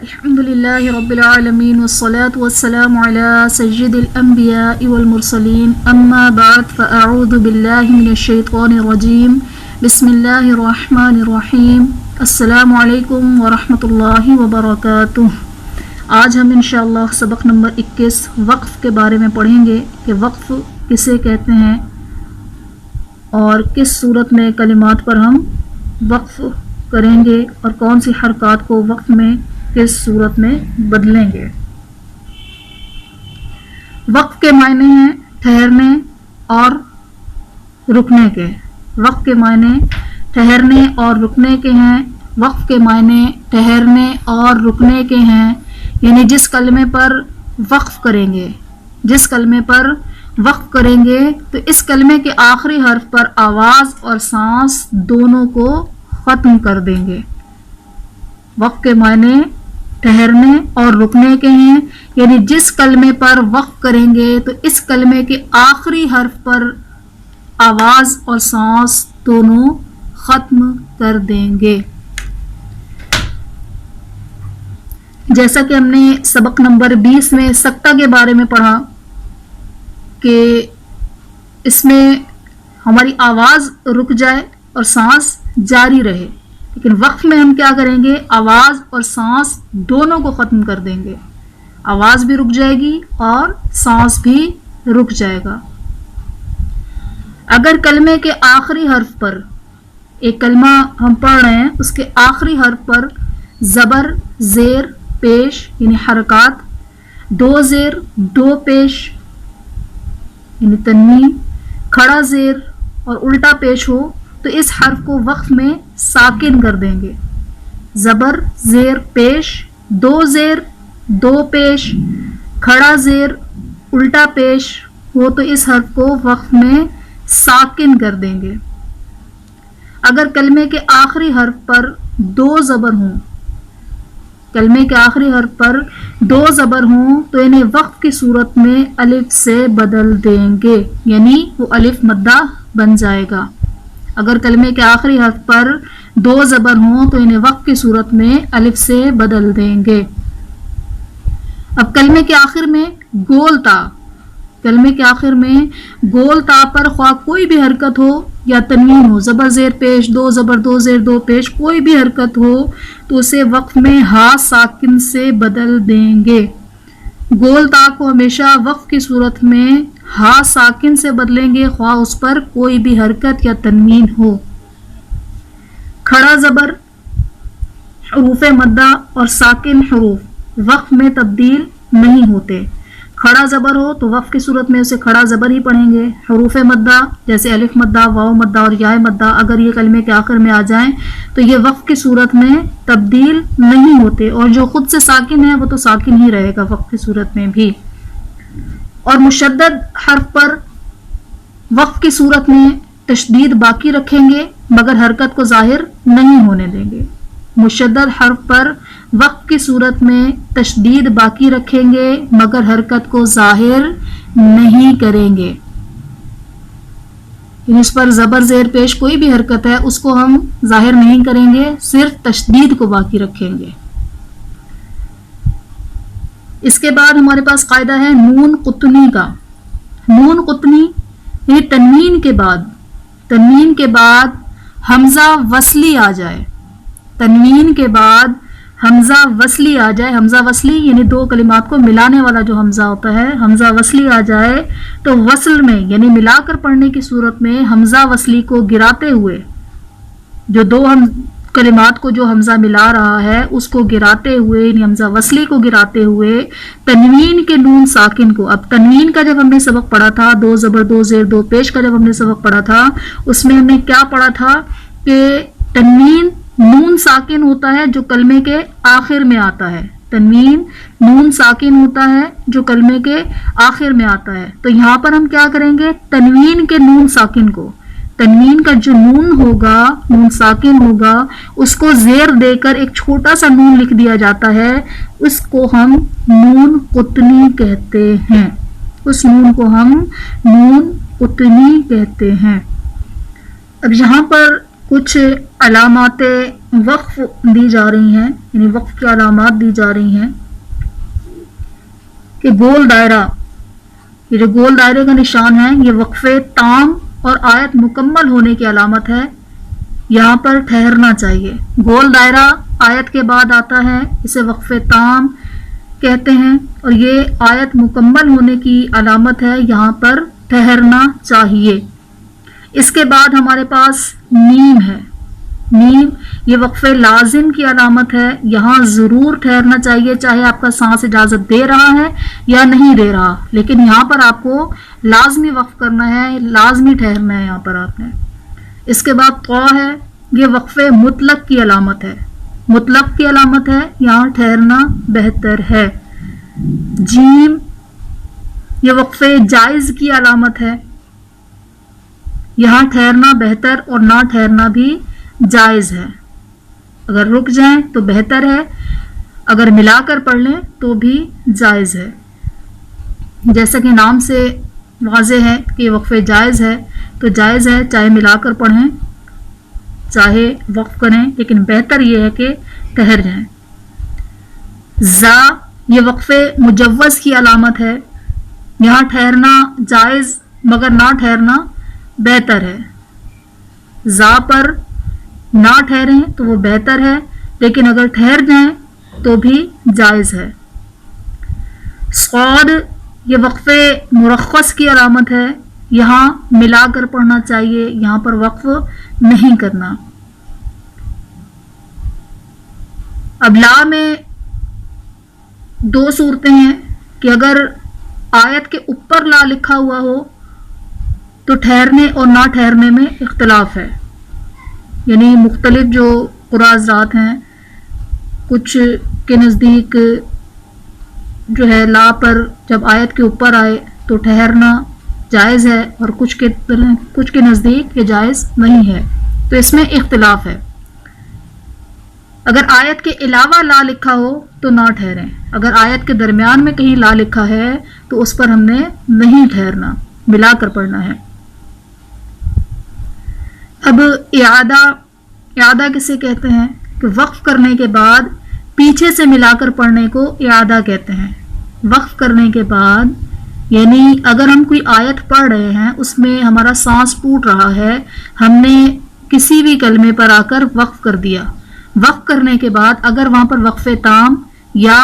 الحمدللہ رب العالمین والصلاة والسلام علی سید الانبیاء والمرسلین اما بعد فاعوذ باللہ من الشیطان الرجیم بسم اللہ الرحمن الرحیم السلام علیکم ورحمۃ اللہ وبرکاتہ۔ آج ہم انشاءاللہ سبق نمبر 21 وقف کے بارے میں پڑھیں گے کہ وقف کسے کہتے ہیں اور کس صورت میں کلمات پر ہم وقف کریں گے اور کون سی حرکات کو وقف میں کس صورت میں بدلیں گے۔ وقف کے معنی ہیں ٹھہرنے اور رکنے کے۔ وقف کے معنی ٹھہرنے اور رکنے کے ہیں۔ وقف کے معنی ٹھہرنے اور رکنے کے ہیں، یعنی جس کلمے پر وقف کریں گے تو اس کلمے کے آخری حرف پر آواز اور سانس دونوں کو ختم کر دیں گے۔ وقف کے معنی ٹھہرنے اور رکنے کے ہیں، یعنی جس کلمے پر وقف کریں گے تو اس کلمے کے آخری حرف پر آواز اور سانس دونوں ختم کر دیں گے۔ جیسا کہ ہم نے سبق نمبر 20 میں سکتہ کے بارے میں پڑھا کہ اس میں ہماری آواز رک جائے اور سانس جاری رہے، لیکن وقف میں ہم کیا کریں گے، آواز اور سانس دونوں کو ختم کر دیں گے۔ آواز بھی رک جائے گی اور سانس بھی رک جائے گا۔ اگر کلمے کے آخری حرف پر، ایک کلمہ ہم پڑھ رہے ہیں اس کے آخری حرف پر زبر، زیر، پیش یعنی حرکات، دو زیر، دو پیش یعنی تنوین، کھڑا زیر اور الٹا پیش ہو تو اس حرف کو وقف میں ساکن کر دیں گے۔ زبر، زیر، پیش، دو زیر، دو پیش، کھڑا زیر، الٹا پیش ہو تو اس حرف کو وقف میں ساکن کر دیں گے۔ اگر کلمے کے آخری حرف پر دو زبر ہوں تو انہیں وقف کی صورت میں الف سے بدل دیں گے، یعنی وہ الف مدہ بن جائے گا۔ اگر کلمے کے آخری حرف پر دو زبر ہوں تو انہیں وقف کی صورت میں الف سے بدل دیں گے۔ اب کلمے کے آخر میں گول تا پر خواہ کوئی بھی حرکت ہو یا تنوین ہو، زبر زیر پیش، دو زبر دو زیر دو پیش، کوئی بھی حرکت ہو تو اسے وقف میں ہا ساکن سے بدل دیں گے۔ گول تا کو ہمیشہ وقف کی صورت میں ہا ساکن سے بدلیں گے، خواہ اس پر کوئی بھی حرکت یا تنوین ہو۔ کھڑا زبر، حروف مدہ اور ساکن حروف وقف میں تبدیل نہیں ہوتے۔ کھڑا زبر ہو تو وقف کی صورت میں اسے کھڑا زبر ہی پڑھیں گے۔ حروف مدہ جیسے الف مدہ، واو مدہ اور یا مدہ اگر یہ کلمے کے آخر میں آ جائیں تو یہ وقف کی صورت میں تبدیل نہیں ہوتے، اور جو خود سے ساکن ہے وہ تو ساکن ہی رہے گا وقف کی صورت میں بھی۔ اور مشدد حرف پر وقف کی صورت میں تشدید باقی رکھیں گے مگر حرکت کو ظاہر نہیں ہونے دیں گے۔ مشدد حرف پر وقف کی صورت میں تشدید باقی رکھیں گے مگر حرکت کو ظاہر نہیں کریں گے، یعنی اس پر زبر زیر پیش کوئی بھی حرکت ہے اس کو ہم ظاہر نہیں کریں گے، صرف تشدید کو باقی رکھیں گے۔ اس کے بعد ہمارے پاس قاعدہ ہے نون قطنی کا۔ نون قطنی یعنی تنوین کے بعد حمزہ وصلی آ جائے۔ حمزہ وصلی یعنی دو کلمات کو ملانے والا جو حمزہ ہوتا ہے، حمزہ وصلی آ جائے تو وصل میں یعنی ملا کر پڑھنے کی صورت میں حمزہ وصلی کو گراتے ہوئے، جو دو کلمات کو جو حمزہ ملا رہا ہے اس کو گراتے ہوئے یعنی حمزہ وصلی کو گراتے ہوئے تنوین کے نون ساکن کو، اب تنوین کا جب ہم نے سبق پڑھا تھا، دو زبر دو زیر دو پیش کا جب ہم نے سبق پڑھا تھا اس میں ہم نے کیا پڑھا تھا کہ تنوین نون ساکن ہوتا ہے جو کلمے کے آخر میں آتا ہے۔ تنوین نون ساکن ہوتا ہے جو کلمے کے آخر میں آتا ہے، تو یہاں پر ہم کیا کریں گے، تنوین کے نون ساکن کو، تنوین کا جو نون ساکن ہوگا اس کو زیر دے کر ایک چھوٹا سا نون لکھ دیا جاتا ہے، اس کو ہم نون قطنی کہتے ہیں۔ اب یہاں پر کچھ علامات وقف دی جا رہی ہیں، یعنی وقف کی علامات دی جا رہی ہیں کہ گول دائرہ، یہ جو گول دائرے کا نشان ہے یہ وقف تام اور آیت مکمل ہونے کی علامت ہے، یہاں پر ٹھہرنا چاہیے۔ گول دائرہ آیت کے بعد آتا ہے، اسے وقف تام کہتے ہیں، اور یہ آیت مکمل ہونے کی علامت ہے، یہاں پر ٹھہرنا چاہیے۔ اس کے بعد ہمارے پاس میم ہے، میم یہ وقف لازم کی علامت ہے، یہاں ضرور ٹھہرنا چاہیے، چاہے آپ کا سانس اجازت دے رہا ہے یا نہیں دے رہا، لیکن یہاں پر آپ کو لازمی وقف کرنا ہے، لازمی ٹھہرنا ہے یہاں پر آپ نے۔ اس کے بعد طا ہے، یہ وقف مطلق کی علامت ہے، مطلق کی علامت ہے، یہاں ٹھہرنا بہتر ہے۔ جیم یہ وقف جائز کی علامت ہے، یہاں ٹھہرنا بہتر اور نہ ٹھہرنا بھی جائز ہے، اگر رک جائیں تو بہتر ہے، اگر ملا کر پڑھ لیں تو بھی جائز ہے۔ جیسا کہ نام سے واضح ہے کہ وقف جائز ہے، تو جائز ہے، چاہے ملا کر پڑھیں چاہے وقف کریں، لیکن بہتر یہ ہے کہ ٹھہر جائیں۔ زا یہ وقف مجوز کی علامت ہے، یہاں ٹھہرنا جائز مگر نہ ٹھہرنا بہتر ہے۔ زا پر نہ ٹھہریں تو وہ بہتر ہے، لیکن اگر ٹھہر جائیں تو بھی جائز ہے۔ صاد یہ وقف مرخص کی علامت ہے، یہاں ملا کر پڑھنا چاہیے، یہاں پر وقف نہیں کرنا۔ اب لا میں دو صورتیں ہیں کہ اگر آیت کے اوپر لا لکھا ہوا ہو تو ٹھہرنے اور نہ ٹھہرنے میں اختلاف ہے، یعنی مختلف جو قراءات ہیں، کچھ کے نزدیک جو ہے لا پر جب آیت کے اوپر آئے تو ٹھہرنا جائز ہے، اور کچھ کے نزدیک یہ جائز نہیں ہے، تو اس میں اختلاف ہے۔ اگر آیت کے علاوہ لا لکھا ہو تو نہ ٹھہریں، اگر آیت کے درمیان میں کہیں لا لکھا ہے تو اس پر ہم نے نہیں ٹھہرنا، ملا کر پڑھنا ہے۔ اب اعادہ کسے کہتے ہیں کہ وقف کرنے کے بعد پیچھے سے ملا کر پڑھنے کو اعادہ کہتے ہیں۔ وقف کرنے کے بعد یعنی اگر ہم کوئی آیت پڑھ رہے ہیں، اس میں ہمارا سانس پھوٹ رہا ہے، ہم نے کسی بھی کلمے پر آ کر وقف کر دیا، وقف کرنے کے بعد اگر وہاں پر وقف تام یا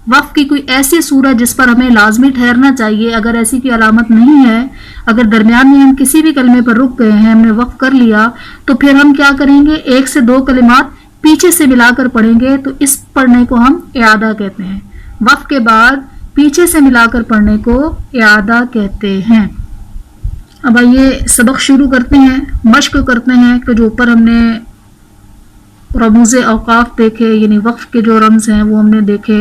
وقف کی کوئی ایسی صورت جس پر ہمیں لازمی ٹھہرنا چاہیے، اگر ایسی کوئی علامت نہیں ہے، اگر درمیان میں ہم کسی بھی کلمے پر رک گئے ہیں، ہم نے وقف کر لیا، تو پھر ہم کیا کریں گے، ایک سے دو کلمات پیچھے سے ملا کر پڑھیں گے، تو اس پڑھنے کو ہم اعادہ کہتے ہیں۔ وقف کے بعد پیچھے سے ملا کر پڑھنے کو اعادہ کہتے ہیں۔ اب آئیے سبق شروع کرتے ہیں، مشق کرتے ہیں کہ جو اوپر ہم نے رموز اوقاف دیکھے، یعنی وقف کے جو رمز ہیں وہ ہم نے دیکھے،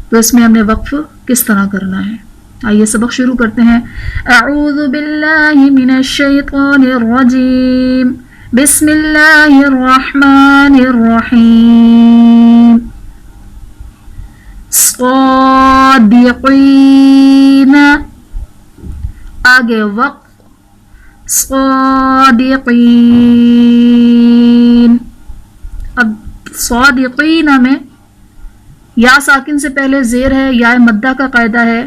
تو اس میں ہم نے وقف کس طرح کرنا ہے۔ آئیے سبق شروع کرتے ہیں۔ اعوذ باللہ من الشیطان الرجیم، بسم اللہ الرحمن الرحیم۔ صادقین، آگے وقف، صادقین۔ اب صادقین میں یا ساکن سے پہلے زیر ہے، یا مدہ کا قاعدہ ہے،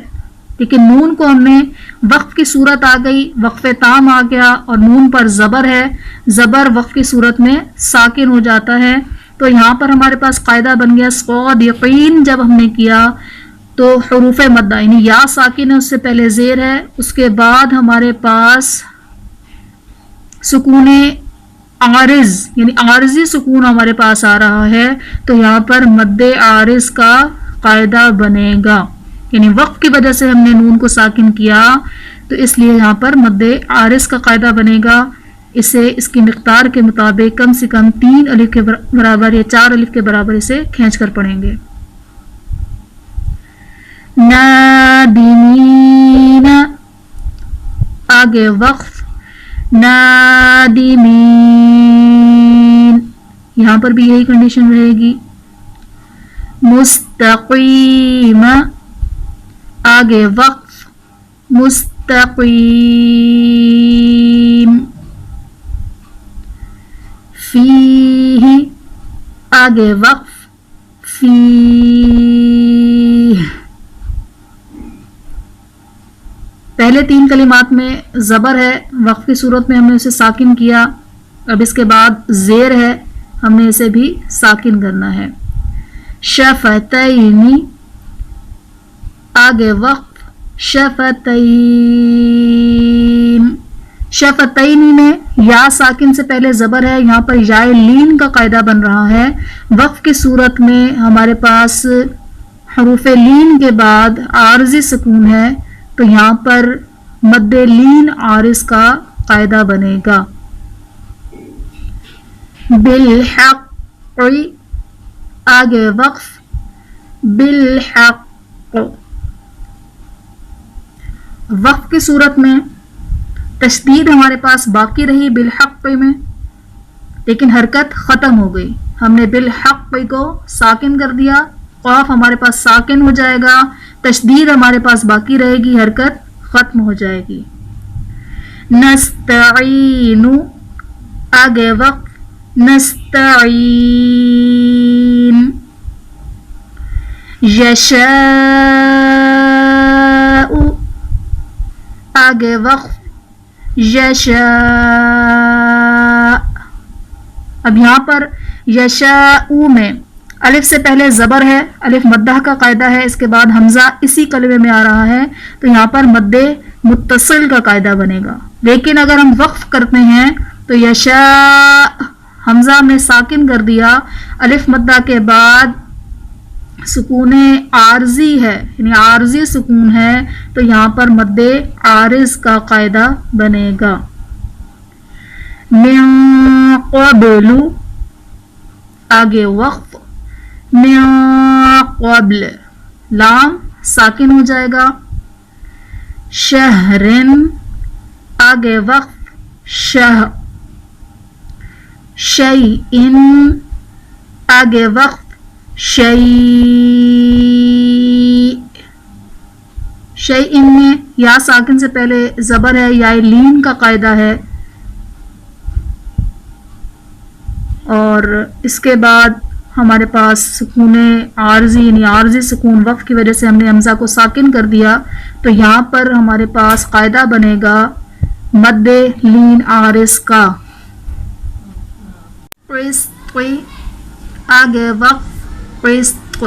لیکن نون کو ہم نے وقف کی صورت آ گئی، وقف تام آ گیا اور نون پر زبر ہے، زبر وقف کی صورت میں ساکن ہو جاتا ہے، تو یہاں پر ہمارے پاس قاعدہ بن گیا صادقین۔ جب ہم نے کیا تو حروف مدہ یعنی یا ساکن ہے، اس سے پہلے زیر ہے، اس کے بعد ہمارے پاس سکون عارض یعنی عارضی سکون ہمارے پاس آ رہا ہے، تو یہاں پر مد عارض کا قاعدہ بنے گا، یعنی وقف کی وجہ سے ہم نے نون کو ساکن کیا، تو اس لیے یہاں پر مد عارض کا قاعدہ بنے گا۔ اسے اس کی مقدار کے مطابق کم سے کم 3 الف کے برابر یا 4 الف کے برابر اسے کھینچ کر پڑھیں گے۔ نادمین، آگے وقف، نادمین، یہاں پر بھی یہی کنڈیشن رہے گی۔ مستقیم، آگے وقف، مستقیم۔ فیہ آگے وقف فی. پہلے 3 کلمات میں زبر ہے، وقف کی صورت میں ہم نے اسے ساکن کیا. اب اس کے بعد زیر ہے، ہم نے اسے بھی ساکن کرنا ہے. شفتین آگے وقف شفتین. شفتین میں یا ساکن سے پہلے زبر ہے، یہاں پر یا لین کا قاعدہ بن رہا ہے. وقف کی صورت میں ہمارے پاس حروف لین کے بعد عارضی سکون ہے، تو یہاں پر مد لین عارض کا قاعدہ بنے گا. بالحق آگے وقف بالحق. وقف کی صورت میں تشدید ہمارے پاس باقی رہی بالحق میں، لیکن حرکت ختم ہو گئی. ہم نے بالحق کو ساکن کر دیا، قاف ہمارے پاس ساکن ہو جائے گا، تشدید ہمارے پاس باقی رہے گی، حرکت ختم ہو جائے گی. نستعین آگے وقف نستعین. یشاء آگے وقف یشاء. اب یہاں پر یشاء میں الف سے پہلے زبر ہے، الف مدہ کا قاعدہ ہے، اس کے بعد حمزہ اسی کلمے میں آ رہا ہے، تو یہاں پر مد متصل کا قاعدہ بنے گا. لیکن اگر ہم وقف کرتے ہیں تو یشاء حمزہ ہم نے ساکن کر دیا، الف مدہ کے بعد سکون عارضی ہے، یعنی عارضی سکون ہے، تو یہاں پر مد عارض کا قاعدہ بنے گا. من قبل آگے وقف من قبل. لام ساکن ہو جائے گا. شہرن آگے وقف شہ. شیئن آگے وقف شیء. شیئن میں یا ساکن سے پہلے زبر ہے، یا لین کا قاعدہ ہے، اور اس کے بعد ہمارے پاس سکون عارضی یعنی عارضی سکون وقف کی وجہ سے ہم نے حمزہ کو ساکن کر دیا، تو یہاں پر ہمارے پاس قاعدہ بنے گا مد لین عارض کا. آگے وقف قسط.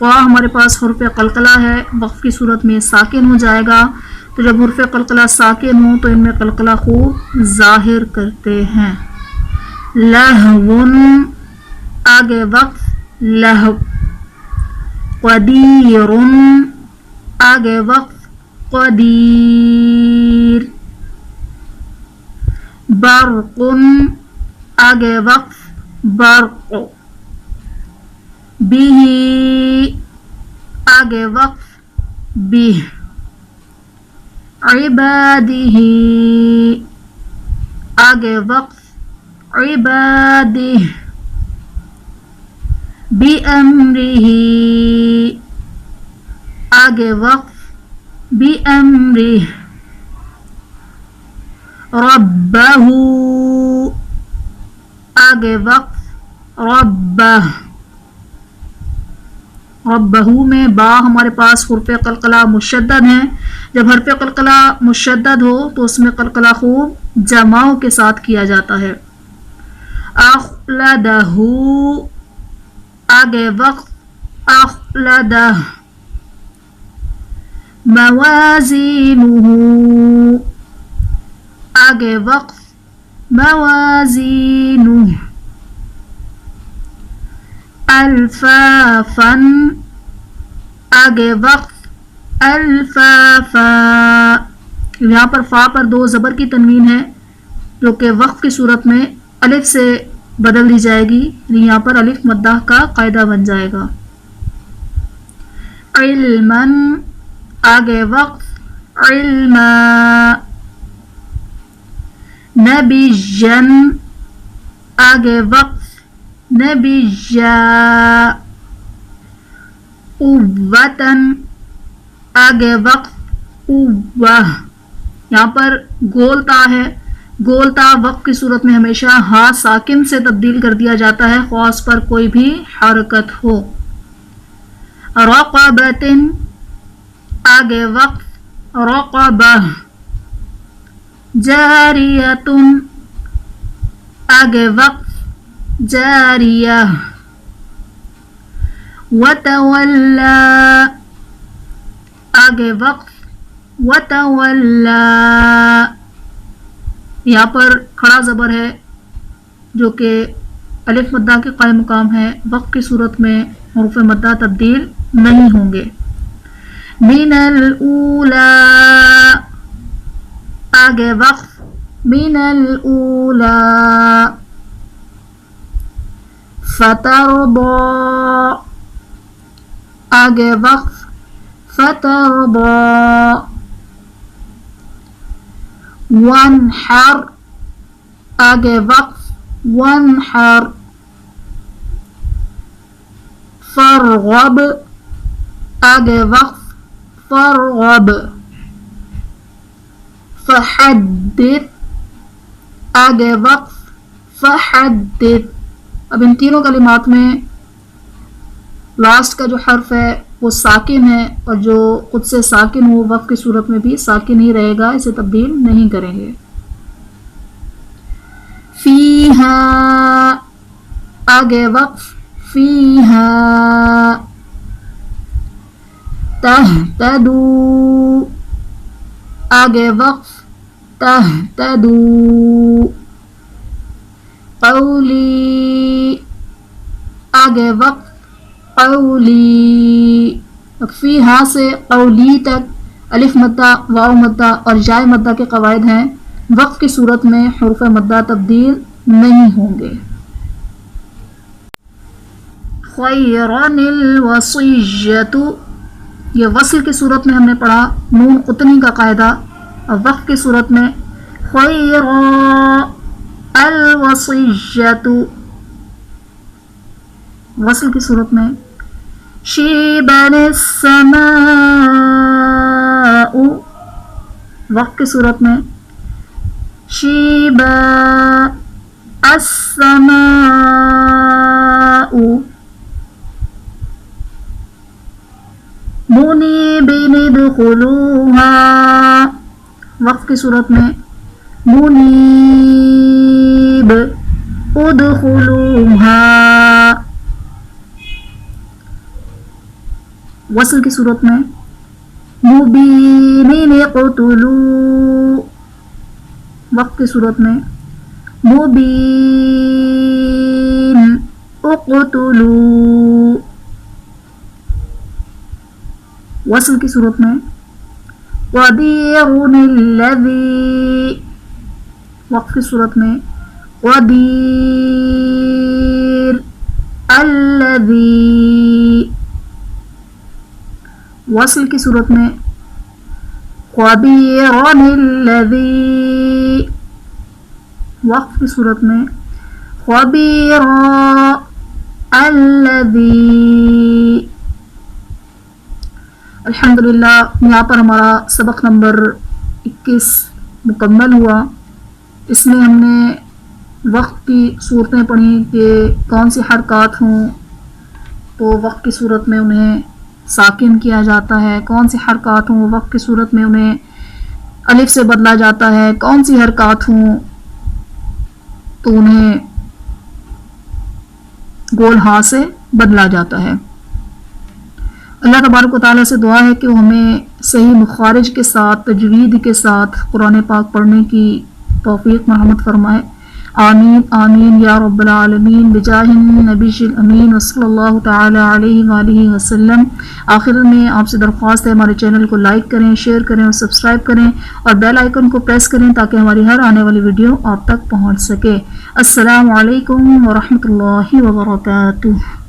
ہمارے پاس حرف قلقلہ ہے، وقف کی صورت میں ساکن ہو جائے گا، تو جب حرف قلقلہ ساکن ہو تو ان میں قلقلہ خوب ظاہر کرتے ہیں. لہون آگے وقف لہو. قدیر آگے وقف قدیر. برق آگے وقف برق. بھی آگے وقف بھی. عبادہ آگے وقف عبادہ. بِأَمْرِهِ آگے وقف بِأَمْرِهِ. رَبَّهُ آگے وقف رَبَّهُ. رَبَّهُ میں با ہمارے پاس حرف قلقلہ مشدد ہیں، جب حرف قلقلہ مشدد ہو تو اس میں قلقلہ خوب جماؤں کے ساتھ کیا جاتا ہے. اخلدہ آگے وقف اخلدہ. موازینہ آگے وقف موازینہ. الفافا آگے وقف الفافا. یہاں پر فا پر 2 زبر کی تنوین ہے، جو کہ وقف کی صورت میں الف سے بدل دی جائے گی، یعنی یہاں پر الف مدہ کا قاعدہ بن جائے گا. علما آگے وقف علما. نبیا آگے وقف نبیا. قوتا آگے وقف قوہ. یہاں پر گول تا ہے، گولتا وقف کی صورت میں ہمیشہ ہا ساکن سے تبدیل کر دیا جاتا ہے خواہ اس پر کوئی بھی حرکت ہو. رقبۃ آگے وقف رقبہ. جاریۃ آگے وقف جاریہ. وتولا آگے وقف وتولا. یہاں پر کھڑا زبر ہے جو کہ الف مدہ کے قائم مقام ہے. وقف کی صورت میں حروف مدہ تبدیل نہیں ہوں گے. من الاولا آگے وقف من الاولا. فترضى آگے وقف فترضى. وانحر آگے وقف وانحر. فرغب آگے وقف فرغب. فحدث آگے وقف فحدث. اب ان تینوں کلمات میں لاسٹ کا جو حرف ہے وہ ساکن ہے اور جو خود سے ساکن ہو وقف کی صورت میں بھی ساکن ہی رہے گا, اسے تبدیل نہیں کریں گے. فیہا آگے وقف فیہا. تہتدو آگے وقف تہتدو. قولی آگے وقف قولی. فیہا سے قولی تک الف مدہ واو مدہ اور جائے مدہ کے قواعد ہیں. وقف کی صورت میں حروف مدہ تبدیل نہیں ہوں گے. خیرن الوصیۃ یہ وصل کی صورت میں ہم نے پڑھا نون قطنی کا قاعدہ. اور وقف کی صورت میں خیر الوصیۃ. وصل کی صورت میں شیبن السماء. وقف کی صورت میں شیبا السماء. منیبین ادخلوها. وقف کی صورت میں منیب ادخلوها. وصل کی صورت میں مبینین اقتلوا. وقف کی صورت میں مبین اقتلوا. وصل کی صورت میں قدیر الذی. وقف کی صورت میں قدیر الذی. وصل کی صورت میں خبیر الذی. وقف کی صورت میں خبیر الذی. الحمدللہ یہاں پر ہمارا سبق نمبر 21 مکمل ہوا. اس میں ہم نے وقت کی صورتیں پڑھی کہ کون سی حرکات ہوں تو وقت کی صورت میں انہیں ساکن کیا جاتا ہے, کون سی حرکات ہوں وقت کی صورت میں انہیں الف سے بدلا جاتا ہے, کون سی حرکات ہوں تو انہیں گول ہا سے بدلا جاتا ہے. اللہ تبارک و تعالیٰ سے دعا ہے کہ وہ ہمیں صحیح مخارج کے ساتھ تجوید کے ساتھ قرآن پاک پڑھنے کی توفیق مرحمت فرمائے. آمین آمین یا رب العالمین بجاہ النبی الامین وصلی اللہ تعالی علیہ وآلہ وسلم. آخر میں آپ سے درخواست ہے ہمارے چینل کو لائک کریں, شیئر کریں اور سبسکرائب کریں اور بیل آئیکن کو پریس کریں تاکہ ہماری ہر آنے والی ویڈیو آپ تک پہنچ سکے. السلام علیکم ورحمۃ اللہ وبرکاتہ.